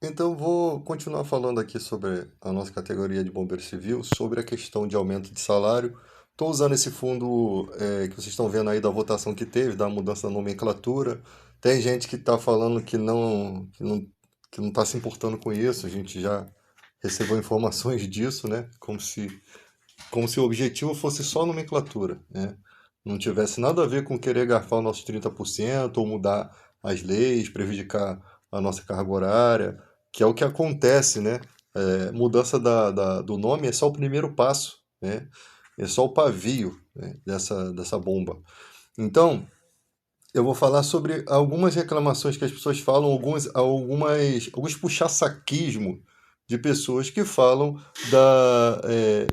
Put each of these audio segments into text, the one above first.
Então, vou continuar falando aqui sobre a nossa categoria de bombeiro civil, sobre a questão de aumento de salário. Estou usando esse fundo que vocês estão vendo aí da votação que teve, da mudança da nomenclatura. Tem gente que está falando que não está se importando com isso. A gente já recebeu informações disso, né? Como se o objetivo fosse só nomenclatura, né? Não tivesse nada a ver com querer garfar os nossos 30% ou mudar as leis, prejudicar a nossa carga horária, que é o que acontece, né? Mudança do nome é só o primeiro passo, né? É só o pavio, né, dessa bomba. Então, eu vou falar sobre algumas reclamações que as pessoas falam, alguns puxa-saquismo de pessoas que falam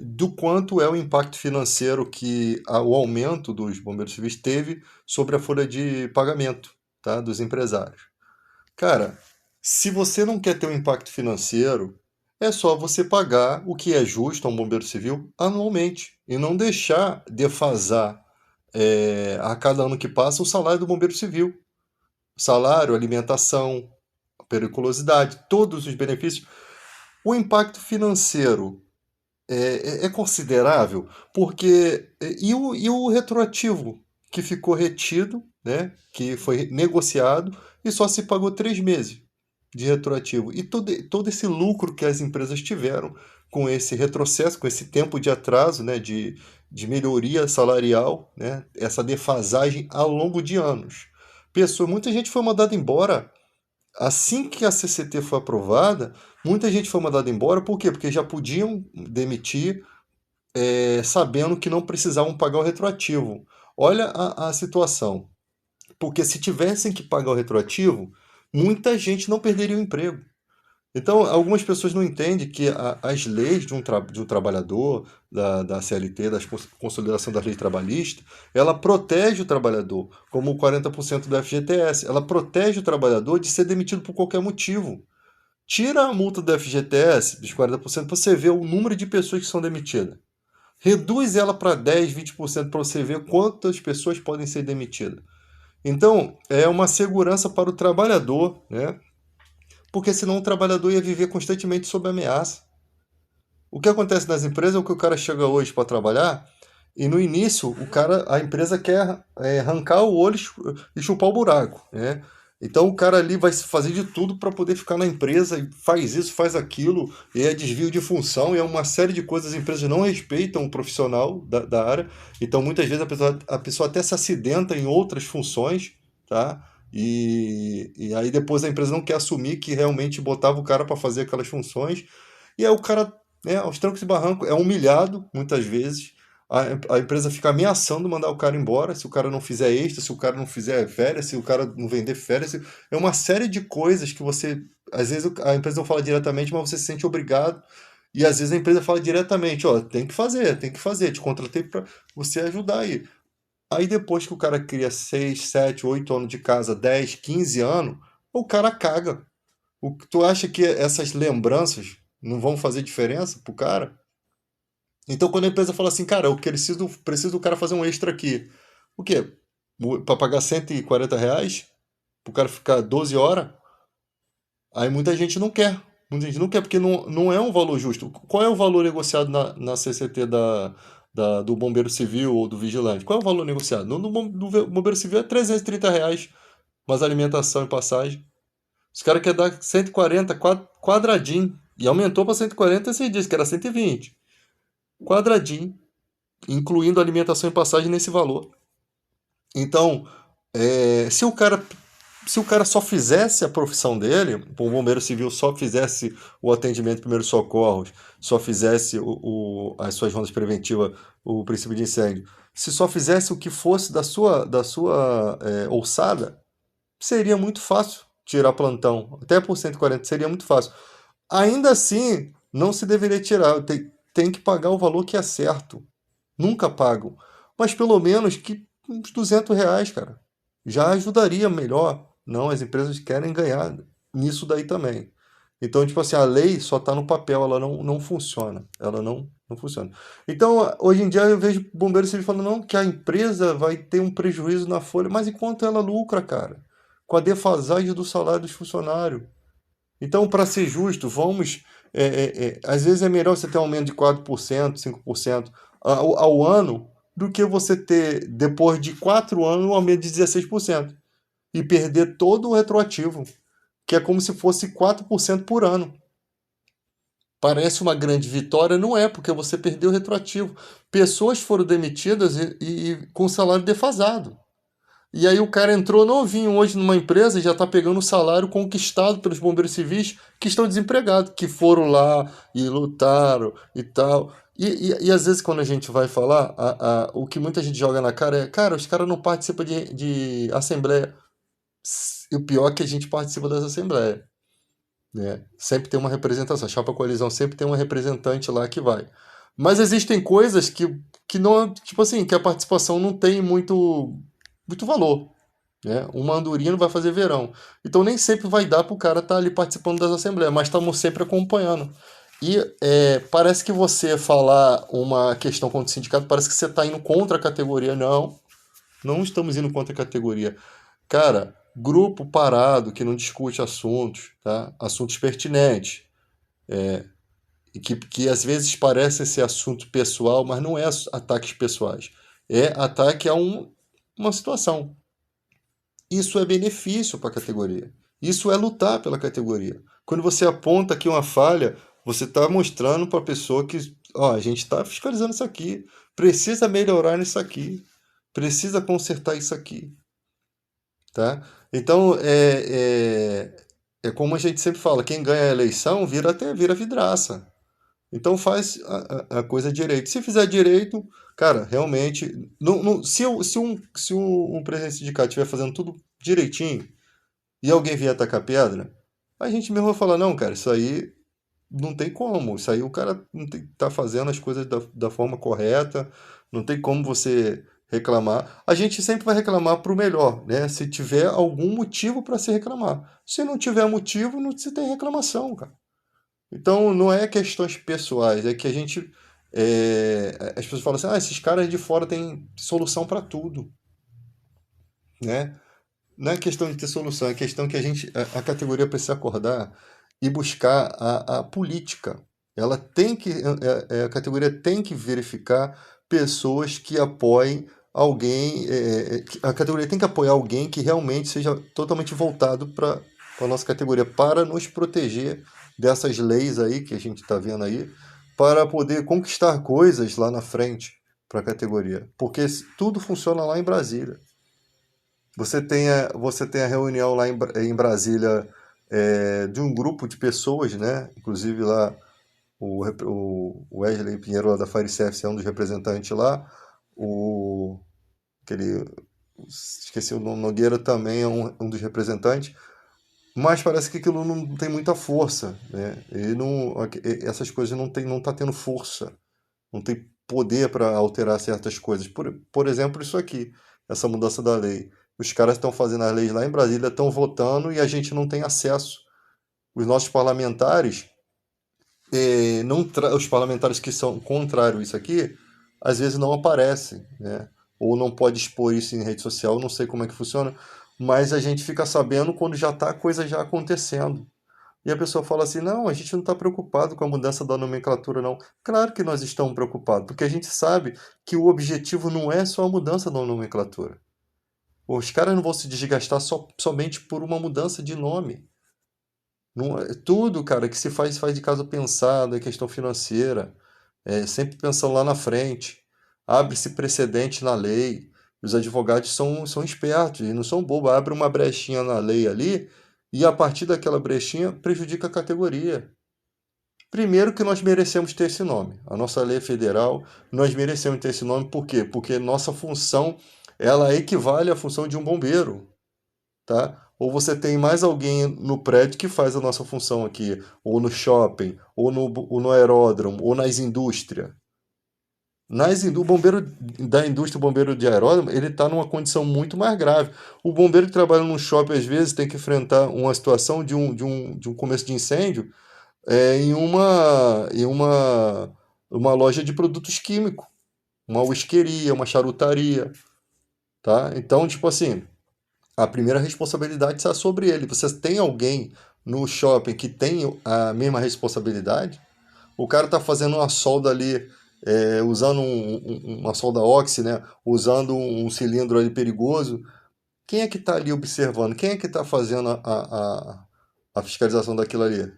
do quanto é o impacto financeiro que o aumento dos bombeiros civis teve sobre a folha de pagamento, tá, dos empresários. Cara, se você não quer ter um impacto financeiro, é só você pagar o que é justo a um bombeiro civil anualmente e não deixar defasar a cada ano que passa o salário do bombeiro civil. Salário, alimentação, periculosidade, todos os benefícios. O impacto financeiro é considerável, porque. E o retroativo, que ficou retido, né, que foi negociado e só se pagou 3 meses de retroativo. E todo esse lucro que as empresas tiveram com esse retrocesso, com esse tempo de atraso, né, de melhoria salarial, né, essa defasagem ao longo de anos. Muita gente foi mandada embora assim que a CCT foi aprovada. Muita gente foi mandada embora, por quê? Porque já podiam demitir sabendo que não precisavam pagar o retroativo. Olha a situação. Porque se tivessem que pagar o retroativo, muita gente não perderia o emprego. Então, algumas pessoas não entendem que as leis de um trabalhador, da CLT, da Consolidação das Leis Trabalhistas, ela protege o trabalhador, como o 40% do FGTS. Ela protege o trabalhador de ser demitido por qualquer motivo. Tira a multa do FGTS, dos 40%, para você ver o número de pessoas que são demitidas. Reduz ela para 10, 20% para você ver quantas pessoas podem ser demitidas. Então, é uma segurança para o trabalhador, né? Porque senão o trabalhador ia viver constantemente sob ameaça. O que acontece nas empresas é que o cara chega hoje para trabalhar e no início a empresa quer arrancar o olho e chupar o buraco, né? Então o cara ali vai fazer de tudo para poder ficar na empresa e faz isso, faz aquilo, e é desvio de função, e é uma série de coisas. As empresas não respeitam o profissional da área, então muitas vezes a pessoa até se acidenta em outras funções, tá? E aí depois a empresa não quer assumir que realmente botava o cara para fazer aquelas funções, e aí o cara, né, aos trancos e barrancos, é humilhado muitas vezes. A empresa fica ameaçando mandar o cara embora se o cara não fizer extra, se o cara não fizer férias, se o cara não vender férias. É uma série de coisas que você. Às vezes a empresa não fala diretamente, mas você se sente obrigado. E às vezes a empresa fala diretamente: ó, tem que fazer, te contratei para você ajudar aí. Aí depois que o cara cria 6, 7, 8 anos de casa, 10, 15 anos, o cara caga. Tu acha que essas lembranças não vão fazer diferença pro cara? Então, quando a empresa fala assim, cara, eu preciso do cara fazer um extra aqui. O quê? Para pagar R$ 140? Pro cara ficar 12 horas? Aí muita gente não quer. Muita gente não quer porque não é um valor justo. Qual é o valor negociado na CCT do bombeiro civil ou do vigilante? Qual é o valor negociado? No bombeiro civil é R$ 330, mas alimentação e passagem. Os caras querem dar 140 quadradinho. E aumentou para 140 esses dias, que era 120. Quadradinho, incluindo alimentação e passagem nesse valor. Então, se o cara só fizesse a profissão dele, o bombeiro civil só fizesse o atendimento de primeiros socorros, só fizesse as suas rondas preventivas, o princípio de incêndio, se só fizesse o que fosse da sua alçada, seria muito fácil tirar plantão. Até por 140 seria muito fácil. Ainda assim, não se deveria tirar. Tem que pagar o valor que é certo. Nunca pagam. Mas pelo menos que uns R$ 200, cara. Já ajudaria melhor. Não, as empresas querem ganhar nisso daí também. Então, tipo assim, a lei só está no papel, ela não funciona. Ela não funciona. Então, hoje em dia eu vejo bombeiros civil falando, não, que a empresa vai ter um prejuízo na folha, mas enquanto ela lucra, cara, com a defasagem do salário dos funcionários. Então, para ser justo, vamos. Às vezes é melhor você ter um aumento de 4%, 5% ao ano, do que você ter, depois de 4 anos, um aumento de 16% e perder todo o retroativo, que é como se fosse 4% por ano. Parece uma grande vitória, não é, porque você perdeu o retroativo. Pessoas foram demitidas e com salário defasado. E aí o cara entrou novinho hoje numa empresa e já está pegando o salário conquistado pelos bombeiros civis que estão desempregados, que foram lá e lutaram e tal. E às vezes quando a gente vai falar, o que muita gente joga na cara é, cara, os caras não participam de assembleia. E o pior é que a gente participa das assembleias, né? Sempre tem uma representação. A chapa coalizão sempre tem um representante lá que vai. Mas existem coisas que não, tipo assim, que a participação não tem muito valor, né? Uma andorinha não vai fazer verão. Então nem sempre vai dar para o cara estar ali participando das assembleias, mas estamos sempre acompanhando. E parece que você falar uma questão contra o sindicato, parece que você está indo contra a categoria. Não, não estamos indo contra a categoria. Cara, grupo parado que não discute assuntos, tá? Assuntos pertinentes, e que às vezes parecem ser assunto pessoal, mas não é ataques pessoais. É ataque a uma situação. Isso é benefício para a categoria. Isso é lutar pela categoria. Quando você aponta aqui uma falha, você está mostrando para a pessoa que, ó, a gente está fiscalizando isso aqui, precisa melhorar nisso aqui, precisa consertar isso aqui, tá? Então, é como a gente sempre fala, quem ganha a eleição vira vidraça. Então faz a coisa direito. Se fizer direito, cara, realmente. Se um presidente sindicato estiver fazendo tudo direitinho e alguém vier atacar pedra, a gente mesmo vai falar, não, cara, isso aí não tem como. Isso aí o cara não tá fazendo as coisas da forma correta, não tem como você reclamar. A gente sempre vai reclamar para o melhor, né? Se tiver algum motivo para se reclamar. Se não tiver motivo, não se tem reclamação, cara. Então, não é questões pessoais, é que a gente. As pessoas falam assim: ah, esses caras de fora têm solução para tudo, né? Não é questão de ter solução, é questão que a categoria precisa acordar e buscar a política. Ela tem que. A categoria tem que verificar pessoas que apoiem alguém. A categoria tem que apoiar alguém que realmente seja totalmente voltado para a nossa categoria, para nos proteger dessas leis aí que a gente está vendo aí, para poder conquistar coisas lá na frente para a categoria. Porque tudo funciona lá em Brasília. Você tem a reunião lá em Brasília, de um grupo de pessoas, né? Inclusive lá o Wesley Pinheiro lá da FireCF é um dos representantes lá. O, aquele, esqueci o nome, Nogueira também é um dos representantes. Mas parece que aquilo não tem muita força, né? Essas coisas não tá tendo força, não tem poder para alterar certas coisas. Por exemplo, isso aqui, essa mudança da lei. Os caras estão fazendo as leis lá em Brasília, estão votando e a gente não tem acesso. Os nossos parlamentares, os parlamentares que são contrários a isso aqui, às vezes não aparecem, né? Ou não pode expor isso em rede social, não sei como é que funciona, mas a gente fica sabendo quando já está a coisa já acontecendo. E a pessoa fala assim: não, a gente não está preocupado com a mudança da nomenclatura, não. Claro que nós estamos preocupados, porque a gente sabe que o objetivo não é só a mudança da nomenclatura. Os caras não vão se desgastar somente por uma mudança de nome. Não, tudo, cara, que se faz de caso pensado, é questão financeira, sempre pensando lá na frente. Abre-se precedente na lei. Os advogados são espertos e não são bobos. Abre uma brechinha na lei ali e a partir daquela brechinha prejudica a categoria. Primeiro que nós merecemos ter esse nome. A nossa lei é federal, nós merecemos ter esse nome, por quê? Porque nossa função, ela equivale à função de um bombeiro, tá? Ou você tem mais alguém no prédio que faz a nossa função aqui, ou no shopping, ou no aeródromo, ou nas indústrias. O bombeiro da indústria, o bombeiro de aeródromo, ele está numa condição muito mais grave. O bombeiro que trabalha num shopping, às vezes, tem que enfrentar uma situação de um começo de incêndio em uma loja de produtos químicos, uma whiskeria, uma charutaria, tá? Então, tipo assim, a primeira responsabilidade está sobre ele. Você tem alguém no shopping que tem a mesma responsabilidade. O cara está fazendo uma solda ali, usando uma solda oxi, né? Usando um cilindro ali perigoso. Quem é que está ali observando? Quem é que está fazendo a fiscalização daquilo ali?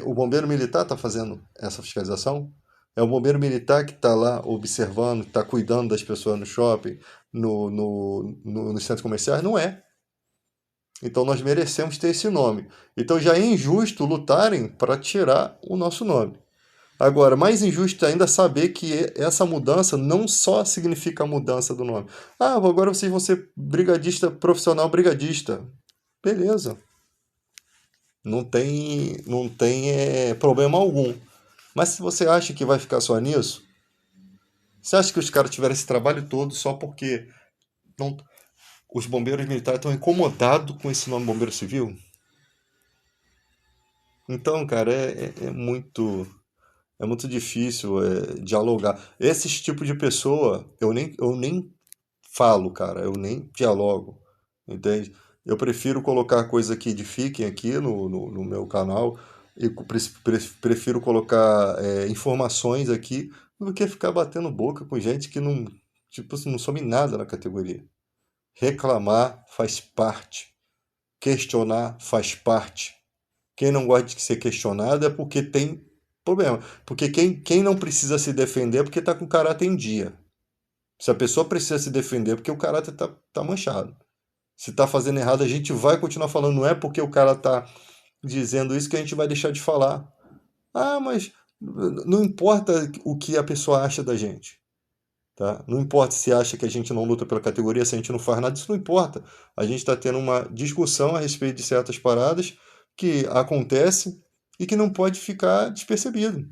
O bombeiro militar está fazendo essa fiscalização? É o bombeiro militar que está lá observando, que está cuidando das pessoas no shopping, nos centros comerciais? Não é. Então nós merecemos ter esse nome. Então já é injusto lutarem para tirar o nosso nome. Agora, mais injusto ainda saber que essa mudança não só significa a mudança do nome. Ah, agora vocês vão ser brigadista profissional brigadista. Beleza. Não tem problema algum. Mas se você acha que vai ficar só nisso, você acha que os caras tiveram esse trabalho todo só porque não, os bombeiros militares estão incomodados com esse nome bombeiro civil? Então, cara, é muito difícil dialogar. Esse tipo de pessoa, eu nem falo, cara, eu nem dialogo, entende? Eu prefiro colocar coisas que edifiquem aqui no meu canal e prefiro colocar informações aqui do que ficar batendo boca com gente que não, tipo, assim, não some nada na categoria. Reclamar faz parte, questionar faz parte. Quem não gosta de ser questionado é porque tem problema. Porque quem não precisa se defender é porque está com o caráter em dia. Se a pessoa precisa se defender é porque o caráter tá manchado. Se está fazendo errado, a gente vai continuar falando. Não é porque o cara está dizendo isso que a gente vai deixar de falar. Ah, mas não importa o que a pessoa acha da gente. Tá? Não importa se acha que a gente não luta pela categoria, se a gente não faz nada, isso não importa. A gente está tendo uma discussão a respeito de certas paradas que acontecem e que não pode ficar despercebido.